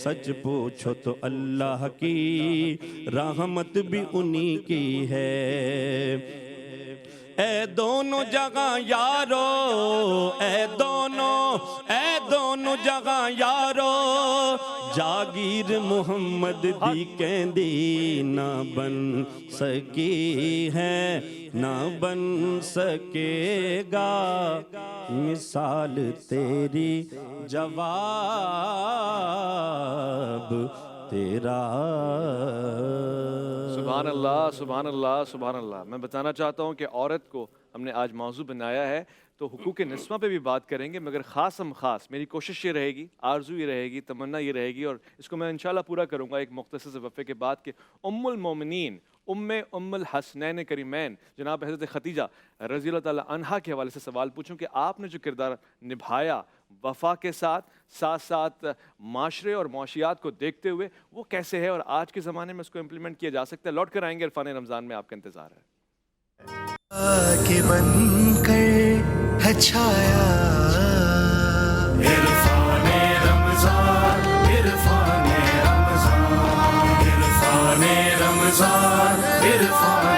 سچ پوچھو تو اللہ کی رحمت بھی انہی کی ہے اے دونوں جگہ یارو اے دونوں جگہ یارو جاگیر محمد دی کہندی نہ بن سکی ہے نہ بن سکے گا مثال تیری جواب تیرا سبحان اللہ سبحان اللہ سبحان اللہ. میں بتانا چاہتا ہوں کہ عورت کو ہم نے آج موضوع بنایا ہے تو حقوق نسواں پہ بھی بات کریں گے مگر خاص میری کوشش یہ رہے گی آرزو یہ رہے گی تمنا یہ رہے گی اور اس کو میں انشاءاللہ پورا کروں گا ایک مختصر سے وقفے کے بعد کہ ام المومنین ام الحسنین کریمین جناب حضرت خدیجہ رضی اللہ تعالیٰ عنہا کے حوالے سے سوال پوچھوں کہ آپ نے جو کردار نبھایا وفا کے ساتھ ساتھ معاشرے اور معاشیات کو دیکھتے ہوئے وہ کیسے ہے اور آج کے زمانے میں اس کو امپلیمنٹ کیا جا سکتا ہے. لوٹ کر آئیں گے عرفان رمضان میں آپ کا انتظار ہے. کے بن کر ہے چھایا عرفان رمضان عرفان رمضان عرفان رمضان عرفان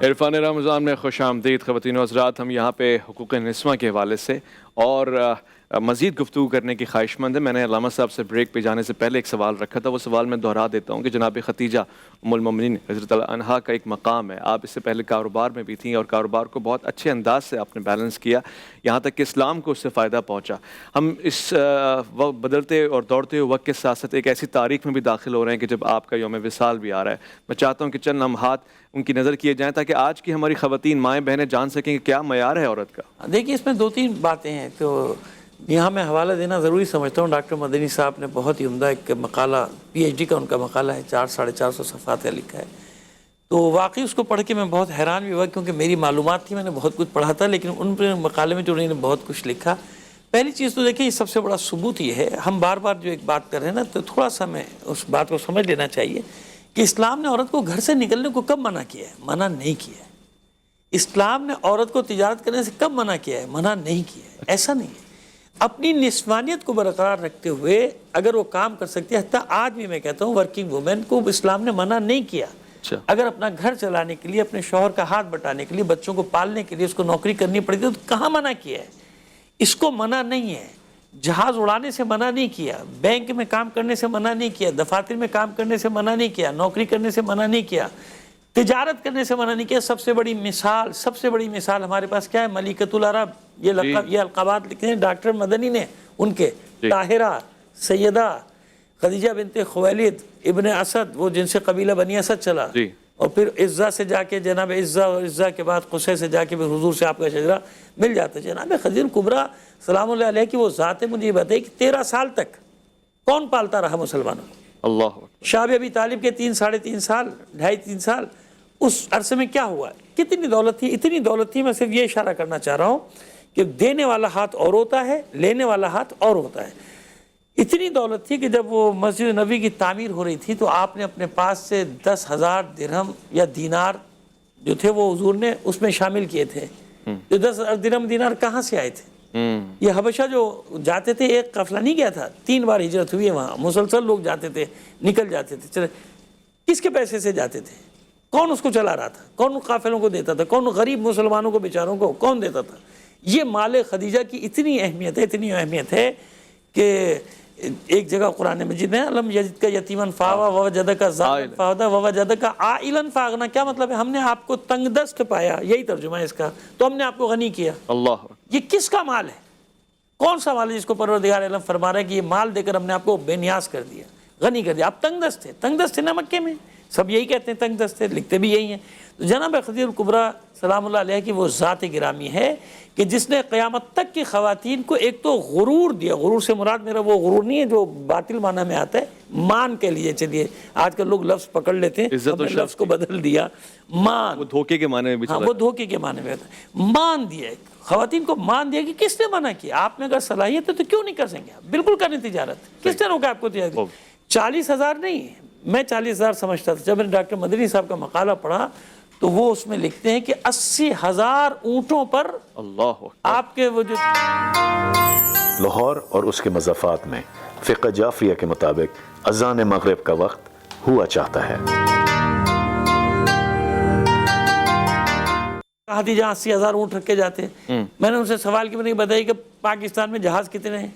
عرفان رمضان میں خوش آمدید خواتین و حضرات. ہم یہاں پہ حقوق نسواں کے حوالے سے اور مزید گفتگو کرنے کی خواہش مند ہے. میں نے علامہ صاحب سے بریک پہ جانے سے پہلے ایک سوال رکھا تھا, وہ سوال میں دہرا دیتا ہوں کہ جناب خدیجہ ام المومنین حضرت عنہا کا ایک مقام ہے. آپ اس سے پہلے کاروبار میں بھی تھیں اور کاروبار کو بہت اچھے انداز سے آپ نے بیلنس کیا یہاں تک کہ اسلام کو اس سے فائدہ پہنچا. ہم اس بدلتے اور دوڑتے ہوئے وقت کے ساتھ ساتھ ایک ایسی تاریخ میں بھی داخل ہو رہے ہیں کہ جب آپ کا یوم وصال بھی آ رہا ہے. میں چاہتا ہوں کہ چند لمحات ان کی نظر کیے جائیں تاکہ آج کی ہماری خواتین مائیں بہنیں جان سکیں کہ کیا معیار ہے عورت کا. دیکھیے اس میں دو تین باتیں ہیں تو یہاں میں حوالہ دینا ضروری سمجھتا ہوں. ڈاکٹر مدنی صاحب نے بہت ہی عمدہ ایک مقالہ PhD کا ان کا مقالہ ہے 400-450 صفحات کا لکھا ہے. تو واقعی اس کو پڑھ کے میں بہت حیران بھی ہوا کیونکہ میری معلومات تھی, میں نے بہت کچھ پڑھا تھا, لیکن ان پر مقالے میں جو انہوں نے بہت کچھ لکھا پہلی چیز تو دیکھیں، یہ سب سے بڑا ثبوت یہ ہے، ہم بار بار جو ایک بات کر رہے ہیں نا، تو تھوڑا سا ہمیں اس بات کو سمجھ لینا چاہیے کہ اسلام نے عورت کو گھر سے نکلنے کو کب منع کیا ہے؟ منع نہیں کیا ہے۔ اسلام نے عورت کو تجارت کرنے سے کب منع کیا ہے؟ منع نہیں کیا ہے۔ ایسا نہیں ہے، اپنی نسوانیت کو برقرار رکھتے ہوئے اگر وہ کام کر سکتی ہے، حتیٰ آج بھی میں کہتا ہوں ورکنگ وومن کو اسلام نے منع نہیں کیا۔ اگر اپنا گھر چلانے کے لیے، اپنے شوہر کا ہاتھ بٹانے کے لیے، بچوں کو پالنے کے لیے اس کو نوکری کرنی پڑتی ہے، تو کہاں منع کیا ہے؟ اس کو منع نہیں ہے۔ جہاز اڑانے سے منع نہیں کیا، بینک میں کام کرنے سے منع نہیں کیا، دفاتر میں کام کرنے سے منع نہیں کیا، نوکری کرنے سے منع نہیں کیا، تجارت کرنے سے منع نہیں کیا۔ سب سے بڑی مثال ہمارے پاس کیا ہے؟ ملکۃ العرب، یہ لقب، یہ القابات لکھے ہیں ڈاکٹر مدنی نے، ان کے طاہرہ، سیدہ خدیجہ بنت خویلد ابن اسد، وہ جن سے قبیلہ بنی اسد چلا، اور پھر عزہ سے جا کے جناب عزہ، اور عزہ کے بعد قصے سے جا کے پھر حضور سے آپ کا شجرہ مل جاتا ہے۔ جناب خدیجہ کبریٰ سلام اللہ علیہ کی وہ ذات ہے، مجھے یہ بتائی کہ 13 سال تک کون پالتا رہا مسلمانوں کو؟ اللہ شاہ ابی طالب کے 3 ساڑھے 3 سال، 2.5-3 سال، اس عرصے میں کیا ہوا؟ کتنی دولت تھی؟ اتنی دولت تھی، میں صرف یہ اشارہ کرنا چاہ رہا ہوں کہ دینے والا ہاتھ اور ہوتا ہے، لینے والا ہاتھ اور ہوتا ہے۔ اتنی دولت تھی کہ جب وہ مسجد نبی کی تعمیر ہو رہی تھی تو آپ نے اپنے پاس سے 10,000 درہم یا دینار جو تھے وہ حضور نے اس میں شامل کیے تھے۔ جو 10,000 درہم دینار کہاں سے آئے تھے؟ یہ حبشہ جو جاتے تھے، ایک قافلہ نہیں گیا تھا، 3 بار ہجرت ہوئی ہے وہاں، مسلسل لوگ جاتے تھے، نکل جاتے تھے۔ چلے کس کے پیسے سے جاتے تھے؟ کون اس کو چلا رہا تھا؟ کون قافلوں کو دیتا تھا؟ کون غریب مسلمانوں کو بیچاروں کو کون دیتا تھا؟ یہ مال خدیجہ کی اتنی اہمیت ہے کہ ایک جگہ قرآن مجید میں الم یجدک یتیما فآویٰ ووجدک ضالًا فہدیٰ ووجدک عائلاً فأغنیٰ، کیا مطلب ہے؟ ہم نے آپ کو تنگ دست پایا، یہی ترجمہ ہے اس کا، تو ہم نے آپ کو غنی کیا۔ اللہ، یہ کس کا مال ہے؟ کون سا مال ہے جس کو پروردگار عالم فرما رہا ہے کہ یہ مال دے کر ہم نے آپ کو بے نیاز کر دیا، غنی کر دیا؟ آپ تنگ دست تھے نا مکے میں، سب یہی کہتے ہیں تنگ دست تھے، لکھتے بھی یہی ہیں۔ تو جناب خدیجہ کبریٰ سلام اللہ علیہ کی وہ ذات گرامی ہے کہ جس نے قیامت تک کی خواتین کو ایک تو غرور دیا۔ غرور سے مراد میرا وہ غرور نہیں ہے جو باطل معنی میں آتا ہے، مان کے لیے، چلیے آج کل لوگ لفظ پکڑ لیتے ہیں، ہم نے لفظ کو بدل دیا، مان، وہ دھوکے کے معنی میں بھی، ہاں وہ دھوکے کے معنی میں آتا ہے۔ مان دیا، خواتین کو مان دیا کہ کس نے منع کیا؟ آپ میں اگر صلاحیت ہے تو کیوں نہیں کر سکیں گے؟ بالکل کریں تجارت، کس نے روکا آپ کو تجارت؟ 40,000 نہیں، میں 40,000 سمجھتا تھا، جب میں نے ڈاکٹر مدنی صاحب کا مقالہ پڑھا تو وہ اس میں لکھتے ہیں کہ 80,000 اونٹوں پر اللہ آپ کے وہ جو لاہور اور اس کے مضافات میں فقہ جعفریہ کے مطابق اذان مغرب کا وقت ہوا چاہتا ہے۔ کہا تھی جہاں 80,000 اونٹ رکھے جاتے ہیں، میں نے ان سے سوال کی، میں نے بتائی کہ پاکستان میں جہاز کتنے ہیں؟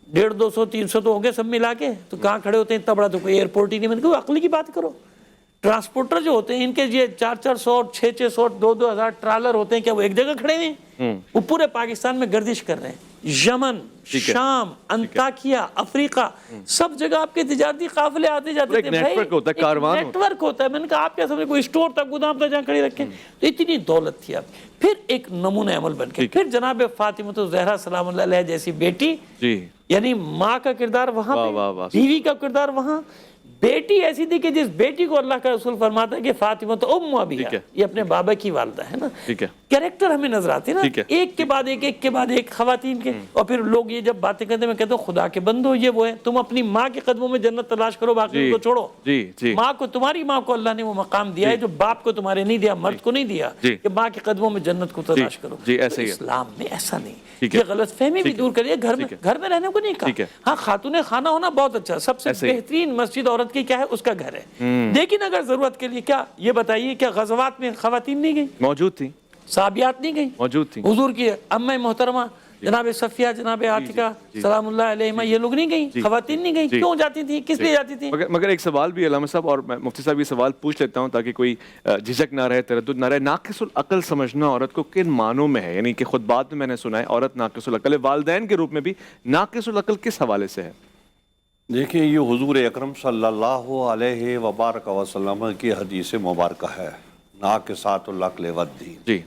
150, 200, 300 تو ہوں گے سب ملا کے، تو کہاں کھڑے ہوتے ہیں؟ اتنا بڑا تو کوئی ایئرپورٹ ہی نہیں۔ میں نے کہا عقل کی بات کرو، ٹرانسپورٹر جو ہوتے ہیں ان کے یہ 400, 600, 2,000 ٹرالر ہوتے ہیں، کیا وہ ایک جگہ کھڑے ہیں؟ وہ پورے پاکستان میں گردش کر رہے ہیں، یمن، شام، انطاکیہ، افریقہ، سب جگہ آپ کے تجارتی قافلے آتے جاتے تھے۔ نیٹ ورک ہوتا ہے، کاروان نیٹ ورک ہوتا ہے۔ میں نے کہا آپ کیا سمجھے کوئی اسٹور تک گودام تک جہاں کھڑی رکھیں؟ تو اتنی دولت تھی آپ۔ پھر ایک نمونہ عمل بن کے پھر جناب فاطمہ الزہرا سلام اللہ علیہ جیسی بیٹی، یعنی ماں کا کردار وہاں پہ، بیوی کا کردار وہاں، بیٹی ایسی تھی کہ جس بیٹی کو اللہ کا رسول فرماتا ہے کہ فاطمہ تو ام ابیہا، یہ اپنے بابا کی والدہ ہے نا۔ کریکٹر ہمیں نظر آتے نا، ایک کے بعد ایک، ایک کے بعد ایک خواتین کے۔ اور پھر لوگ یہ جب باتیں کرتے ہیں، میں کہتا ہوں خدا کے بندو، یہ وہ ہے، تم اپنی ماں کے قدموں میں جنت تلاش کرو، باقی ان کو چھوڑو۔ ماں کو، تمہاری ماں کو اللہ نے وہ مقام دیا ہے جو باپ کو تمہارے نہیں دیا، مرد کو نہیں دیا، کہ ماں کے قدموں میں جنت کو تلاش کرو۔ اسلام میں ایسا نہیں، یہ غلط فہمی بھی دور کریے۔ گھر میں رہنے کو نہیں کہا، ہاں خاتون خانہ ہونا بہت اچھا، سب سے بہترین مسجد عورت کی کیا ہے؟ اس کا گھر ہے۔ لیکن اگر ضرورت کے لیے، کیا یہ بتائیے کیا غزوات میں خواتین نہیں گئی؟ موجود تھی، صحابیات نہیں گئی؟ موجود تھی۔ حضور کی امّہ محترمہ جناب صفیہ، جناب عاتقہ سلام اللہ علیہما، یہ لوگ نہیں گئیں؟ خواتین نہیں گئیں؟ کیوں جاتی تھیں؟ کس لیے جاتی تھیں؟ مگر ایک سوال بھی علامہ صاحب، اور میں مفتی صاحب یہ سوال پوچھ لیتا ہوں تاکہ کوئی جھجک نہ رہے، تردد نہ رہے۔ ناقص العقل سمجھنا عورت کو کن معنوں میں ہے؟ یعنی کہ خطبات میں نے سنا ہے عورت ناقص العقل ہے، والدین کے روپ میں بھی ناقص العقل کس حوالے سے ہے؟ دیکھیں، یہ حضور اکرم صلی اللہ علیہ وبارک وسلم کی حدیث مبارکہ ہے، ناقصات العقل والدین۔ جی،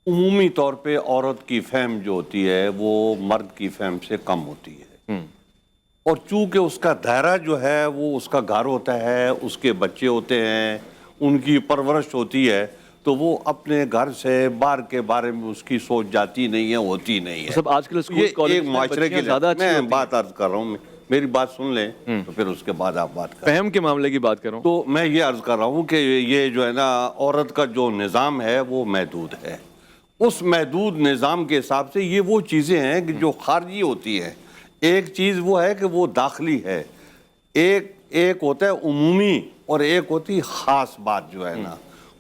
عمومی طور پہ عورت کی فہم جو ہوتی ہے وہ مرد کی فہم سے کم ہوتی ہے، اور چونکہ اس کا دائرہ جو ہے وہ اس کا گھر ہوتا ہے، اس کے بچے ہوتے ہیں، ان کی پرورش ہوتی ہے، تو وہ اپنے گھر سے باہر کے بارے میں اس کی سوچ جاتی نہیں ہے، ہوتی نہیں ہے. سب آج کل اسکول یہ کالج ایک معاشرے کے زیادہ اچھی میں ہوتی بات عرض کر رہا ہوں، میری بات سن لیں تو پھر اس کے بعد آپ بات کریں. فہم کے معاملے کی بات کروں تو میں یہ عرض کر رہا ہوں کہ یہ جو ہے نا عورت کا جو نظام ہے وہ محدود ہے. اس محدود نظام کے حساب سے یہ وہ چیزیں ہیں کہ جو خارجی ہوتی ہیں. ایک چیز وہ ہے کہ وہ داخلی ہے، ایک ہوتا ہے عمومی اور ایک ہوتی خاص بات جو ہے نا.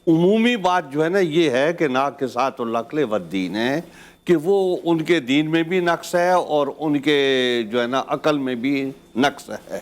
عمومی بات جو ہے نا یہ ہے کہ ناقصات العقل والدین ہے، کہ وہ ان کے دین میں بھی نقص ہے اور ان کے جو ہے نا عقل میں بھی نقص ہے.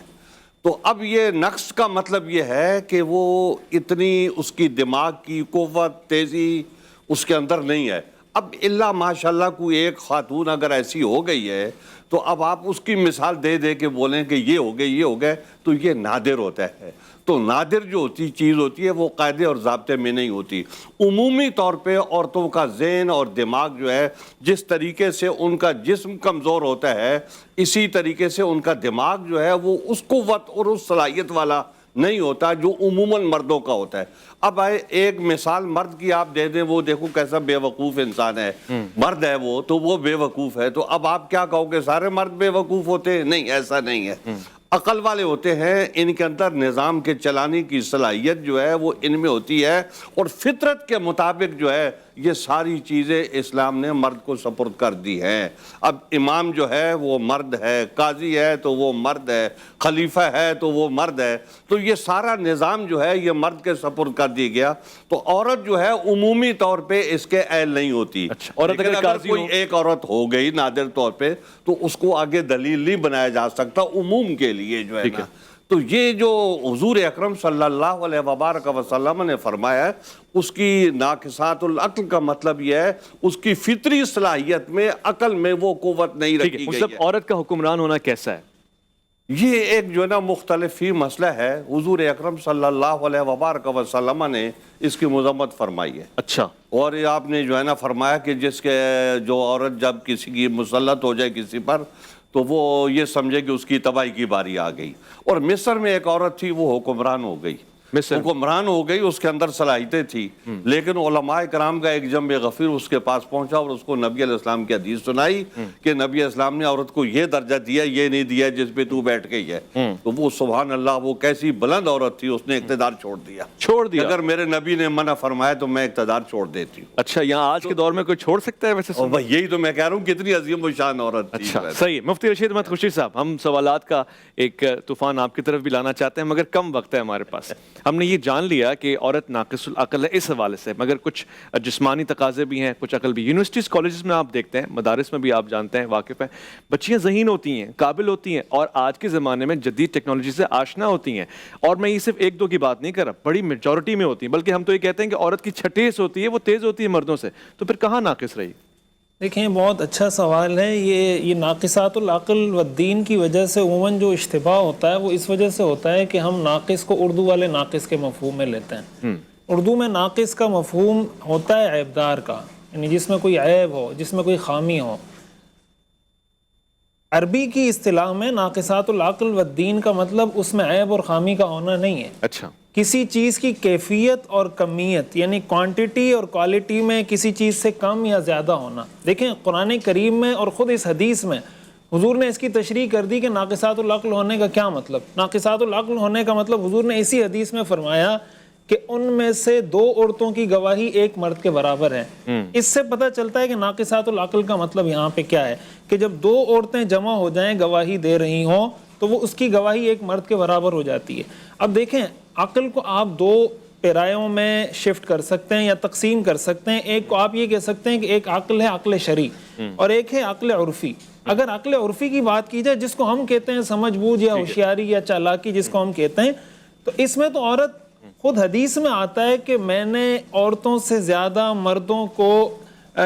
تو اب یہ نقص کا مطلب یہ ہے کہ وہ اتنی اس کی دماغ کی قوت تیزی اس کے اندر نہیں ہے. اب اللہ ماشاءاللہ کوئی ایک خاتون اگر ایسی ہو گئی ہے تو اب آپ اس کی مثال دے دے کے بولیں کہ یہ ہو گئے یہ ہو گئے تو یہ نادر ہوتا ہے. تو نادر جو ہوتی چیز ہوتی ہے وہ قاعدے اور ضابطے میں نہیں ہوتی. عمومی طور پہ عورتوں کا ذہن اور دماغ جو ہے جس طریقے سے ان کا جسم کمزور ہوتا ہے اسی طریقے سے ان کا دماغ جو ہے وہ اس قوت اور اس صلاحیت والا نہیں ہوتا جو عموماً مردوں کا ہوتا ہے. اب ایک مثال مرد کی آپ دے دیں، وہ دیکھو کیسا بے وقوف انسان ہے، مرد ہے وہ تو وہ بے وقوف ہے. تو اب آپ کیا کہو کہ سارے مرد بے وقوف ہوتے ہیں؟ نہیں، ایسا نہیں ہے. عقل والے ہوتے ہیں، ان کے اندر نظام کے چلانے کی صلاحیت جو ہے وہ ان میں ہوتی ہے، اور فطرت کے مطابق جو ہے یہ ساری چیزیں اسلام نے مرد کو سپرد کر دی ہیں. اب امام جو ہے وہ مرد ہے، قاضی ہے تو وہ مرد ہے، خلیفہ ہے تو وہ مرد ہے. تو یہ سارا نظام جو ہے یہ مرد کے سپرد کر دیا گیا. تو عورت جو ہے عمومی طور پہ اس کے اہل نہیں ہوتی. لیکن اگر کوئی ایک عورت ہو گئی نادر طور پہ تو اس کو آگے دلیل نہیں بنایا جا سکتا عموم کے لیے جو ہے نا. تو یہ جو حضور اکرم صلی اللہ علیہ وبارک وسلم نے فرمایا ہے اس کی ناقصات العقل کا مطلب یہ ہے اس کی فطری صلاحیت میں عقل میں وہ قوت نہیں رکھی گئی مطلب ہے. عورت کا حکمران ہونا کیسا ہے؟ یہ ایک جو ہے نا مختلف ہی مسئلہ ہے. حضور اکرم صلی اللہ علیہ وبارک وسلم نے اس کی مذمت فرمائی ہے. اچھا. اور یہ آپ نے جو ہے نا فرمایا کہ جس کے جو عورت جب کسی کی مسلط ہو جائے کسی پر تو وہ یہ سمجھے کہ اس کی تباہی کی باری آ گئی. اور مصر میں ایک عورت تھی وہ حکمران ہو گئی، حکمران ہو گئی، اس کے اندر صلاحیتیں تھی، لیکن علماء کرام کا ایک جنب غفیر اس کے پاس پہنچا اور اس کو نبی علیہ السلام کی حدیث سنائی کہ نبی علیہ السلام نے عورت کو یہ درجہ دیا یہ نہیں دیا جس پہ تو بیٹھ گئی ہے. تو وہ سبحان اللہ وہ کیسی بلند عورت تھی، اس نے اقتدار چھوڑ دیا. اگر میرے نبی نے منع فرمایا تو میں اقتدار چھوڑ دیتی ہوں. اچھا، یہاں آج کے دور میں کوئی چھوڑ سکتا ہے ویسے؟ یہی تو میں کہہ رہا ہوں کتنی عظیم و شان عورت تھی. اچھا صحیح. مفتی رشید احمد خورشید صاحب، ہم سوالات کا ایک طوفان آپ کی طرف بھی لانا چاہتے ہیں مگر کم وقت ہے ہمارے پاس. ہم نے یہ جان لیا کہ عورت ناقص العقل ہے اس حوالے سے، مگر کچھ جسمانی تقاضے بھی ہیں، کچھ عقل بھی. یونیورسٹیز کالجز میں آپ دیکھتے ہیں، مدارس میں بھی آپ جانتے ہیں، واقف ہیں، بچیاں ذہین ہوتی ہیں، قابل ہوتی ہیں اور آج کے زمانے میں جدید ٹیکنالوجی سے آشنا ہوتی ہیں. اور میں یہ صرف ایک دو کی بات نہیں کر رہا، بڑی میجورٹی میں ہوتی ہیں. بلکہ ہم تو یہ کہتے ہیں کہ عورت کی چھٹیس ہوتی ہے، وہ تیز ہوتی ہے مردوں سے. تو پھر کہاں ناقص رہی؟ دیکھیں بہت اچھا سوال ہے. یہ ناقصات العقل والدین کی وجہ سے عموماً جو اشتباہ ہوتا ہے وہ اس وجہ سے ہوتا ہے کہ ہم ناقص کو اردو والے ناقص کے مفہوم میں لیتے ہیں. اردو میں ناقص کا مفہوم ہوتا ہے عیبدار کا، یعنی جس میں کوئی عیب ہو، جس میں کوئی خامی ہو. عربی کی اصطلاح میں ناقصات العقل والدین کا مطلب اس میں عیب اور خامی کا ہونا نہیں ہے. اچھا. کسی چیز کی کیفیت اور کمیت، یعنی کوانٹٹی اور کوالٹی میں کسی چیز سے کم یا زیادہ ہونا. دیکھیں قرآن کریم میں اور خود اس حدیث میں حضور نے اس کی تشریح کر دی کہ ناقصات العقل ہونے کا کیا مطلب. ناقصات العقل ہونے کا مطلب حضور نے اسی حدیث میں فرمایا کہ ان میں سے 2 عورتوں کی گواہی 1 مرد کے برابر ہے. اس سے پتہ چلتا ہے کہ ناقصات العقل کا مطلب یہاں پہ کیا ہے کہ جب 2 عورتیں جمع ہو جائیں گواہی دے رہی ہوں تو وہ اس کی گواہی 1 مرد کے برابر ہو جاتی ہے. اب دیکھیں عقل کو آپ 2 پیرایوں میں شفٹ کر سکتے ہیں یا تقسیم کر سکتے ہیں. ایک کو آپ یہ کہہ سکتے ہیں کہ ایک عقل ہے عقل شرعی اور ایک ہے عقل عرفی. اگر عقل عرفی کی بات کی جائے جس کو ہم کہتے ہیں سمجھ بوجھ یا ہوشیاری یا چالاکی جس کو ہم کہتے ہیں، تو اس میں تو عورت خود حدیث میں آتا ہے کہ میں نے عورتوں سے زیادہ مردوں کو،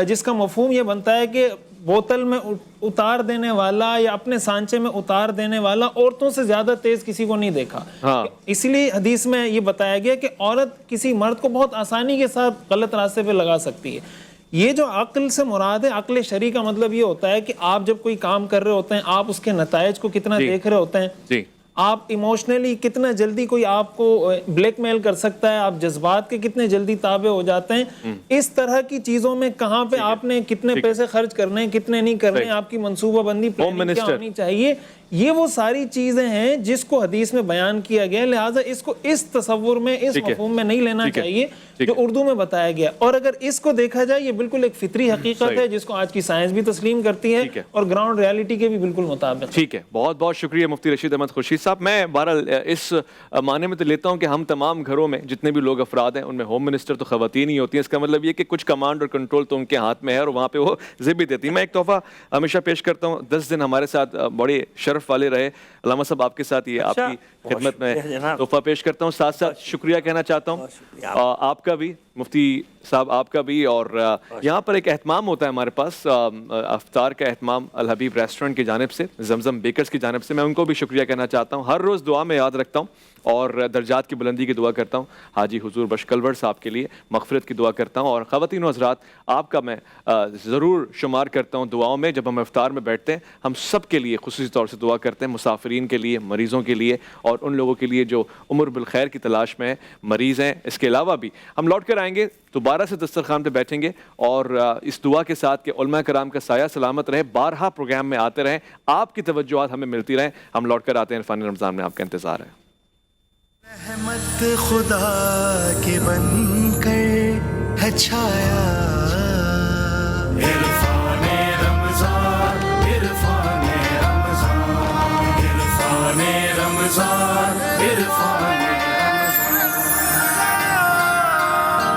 جس کا مفہوم یہ بنتا ہے کہ بوتل میں اتار دینے والا یا اپنے سانچے میں اتار دینے والا عورتوں سے زیادہ تیز کسی کو نہیں دیکھا. اس لیے حدیث میں یہ بتایا گیا کہ عورت کسی مرد کو بہت آسانی کے ساتھ غلط راستے پہ لگا سکتی ہے. یہ جو عقل سے مراد ہے عقل شرعی کا مطلب یہ ہوتا ہے کہ آپ جب کوئی کام کر رہے ہوتے ہیں آپ اس کے نتائج کو کتنا دیکھ رہے ہوتے ہیں. آپ ایموشنلی کتنا جلدی کوئی آپ کو بلیک میل کر سکتا ہے, آپ جذبات کے کتنے جلدی تابع ہو جاتے ہیں, اس طرح کی چیزوں میں کہاں پہ آپ نے کتنے پیسے خرچ کرنے ہیں, کتنے نہیں کرنے, آپ کی منصوبہ بندی پلاننگ کیا ہونی چاہیے, یہ وہ ساری چیزیں ہیں جس کو حدیث میں بیان کیا گیا. لہٰذا اس کو اس تصور میں, اس مفہوم میں نہیں لینا چاہیے جو اردو میں بتایا گیا. اور اگر اس کو دیکھا جائے یہ بالکل ایک فطری حقیقت ہے جس کو آج کی سائنس بھی تسلیم کرتی ہے اور گراؤنڈ ریالٹی کے بھی بالکل مطابق. ٹھیک ہے, بہت بہت شکریہ مفتی رشید احمد خورشید صاحب. میں بہرحال اس معنی میں تو لیتا ہوں کہ ہم تمام گھروں میں جتنے بھی لوگ افراد ہیں ان میں ہوم منسٹر تو خواتین ہی ہوتی ہیں. اس کا مطلب یہ کہ کچھ کمانڈ اور کنٹرول تو ان کے ہاتھ میں ہے اور وہاں پہ وہ ذمہ بھی دیتی ہیں. میں ایک تحفہ ہمیشہ پیش کرتا ہوں, 10 دن ہمارے ساتھ بڑے شرف والے رہے علامہ صاحب, آپ کے ساتھ یہ آپ کی خدمت میں تحفہ پیش کرتا ہوں. ساتھ ساتھ شکریہ کہنا چاہتا ہوں آپ کا بھی, مفتی صاحب آپ کا بھی. اور یہاں پر ایک اہتمام ہوتا ہے ہمارے پاس, افطار کا اہتمام الحبیب ریسٹورنٹ کی جانب سے, زمزم بیکرز کی جانب سے. میں ان کو بھی شکریہ کہنا چاہتا ہوں. ہر روز دعا میں یاد رکھتا ہوں اور درجات کی بلندی کی دعا کرتا ہوں. حاجی حضور بخش کلور صاحب کے لیے مغفرت کی دعا کرتا ہوں. اور خواتین و حضرات آپ کا میں ضرور شمار کرتا ہوں دعاؤں میں. جب ہم افطار میں بیٹھتے ہیں ہم سب کے لیے خصوصی طور سے دعا کرتے ہیں, مسافرین کے لیے, مریضوں کے لیے اور ان لوگوں کے لیے جو عمر بالخیر کی تلاش میں مریض ہیں. اس کے علاوہ بھی ہم لوٹ کر آئیں گے, دوبارہ سے دسترخوان پہ بیٹھیں گے اور اس دعا کے ساتھ کہ علماء کرام کا سایہ سلامت رہے, بارہا پروگرام میں آتے رہیں, آپ کی توجہات ہمیں ملتی رہیں. ہم لوٹ کر آتے ہیں, عرفان رمضان میں آپ کا انتظار ہے. رحمت خدا کے بن کر ہے چھایا